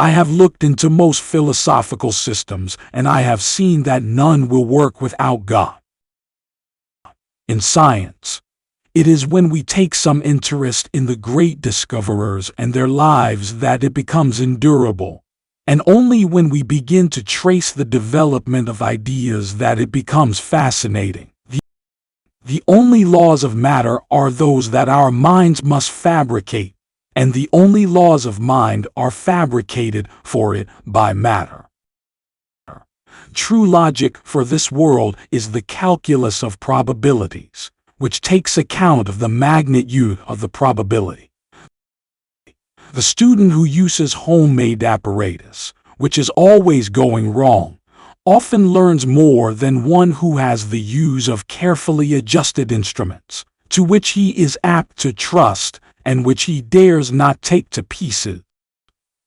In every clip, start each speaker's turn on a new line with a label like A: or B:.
A: I have looked into most philosophical systems, and I have seen that none will work without God. In science, it is when we take some interest in the great discoverers and their lives that it becomes endurable, and only when we begin to trace the development of ideas that it becomes fascinating. The only laws of matter are those that our minds must fabricate, and the only laws of mind are fabricated for it by matter. True logic for this world is the calculus of probabilities, which takes account of the magnitude of the probability. The student who uses homemade apparatus, which is always going wrong, often learns more than one who has the use of carefully adjusted instruments, to which he is apt to trust and which he dares not take to pieces.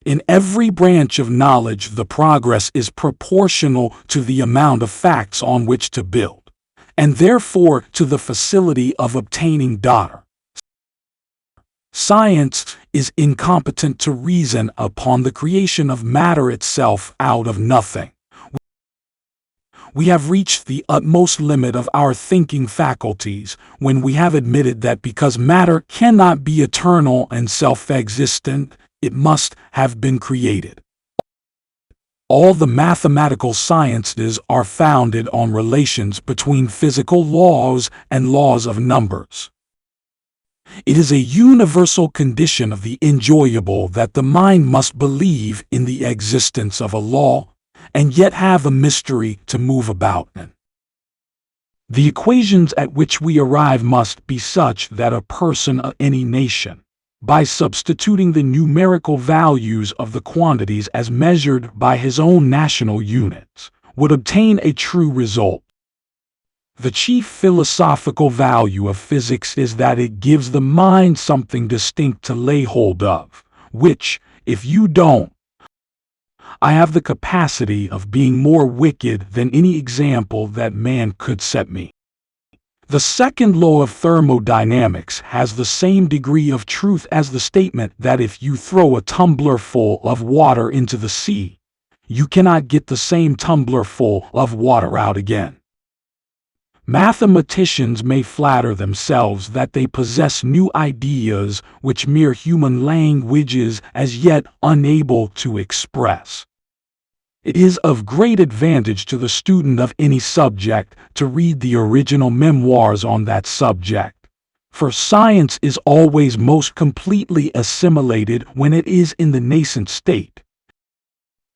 A: In every branch of knowledge, the progress is proportional to the amount of facts on which to build, and therefore to the facility of obtaining data. Science is incompetent to reason upon the creation of matter itself out of nothing. We have reached the utmost limit of our thinking faculties when we have admitted that because matter cannot be eternal and self-existent, it must have been created. All the mathematical sciences are founded on relations between physical laws and laws of numbers. It is a universal condition of the enjoyable that the mind must believe in the existence of a law, and yet have a mystery to move about in. The equations at which we arrive must be such that a person of any nation, by substituting the numerical values of the quantities as measured by his own national units, would obtain a true result. The chief philosophical value of physics is that it gives the mind something distinct to lay hold of, which, if you don't, I have the capacity of being more wicked than any example that man could set me. The second law of thermodynamics has the same degree of truth as the statement that if you throw a tumbler full of water into the sea, you cannot get the same tumbler full of water out again. Mathematicians may flatter themselves that they possess new ideas which mere human language is as yet unable to express. It is of great advantage to the student of any subject to read the original memoirs on that subject, for science is always most completely assimilated when it is in the nascent state.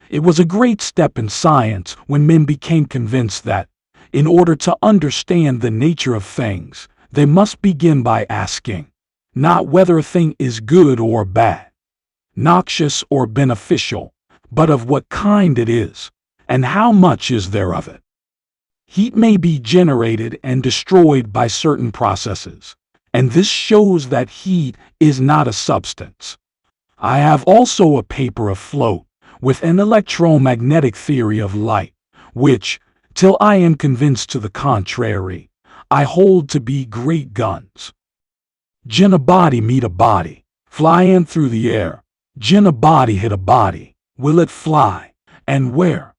A: It was a great step in science when men became convinced that, in order to understand the nature of things, they must begin by asking, not whether a thing is good or bad, noxious or beneficial, but of what kind it is, and how much is there of it. Heat may be generated and destroyed by certain processes, and this shows that heat is not a substance. I have also a paper afloat with an electromagnetic theory of light, which, till I am convinced to the contrary, I hold to be great guns. Gin a body meet a body, flying through the air. Gin a body hit a body, will it fly, and where?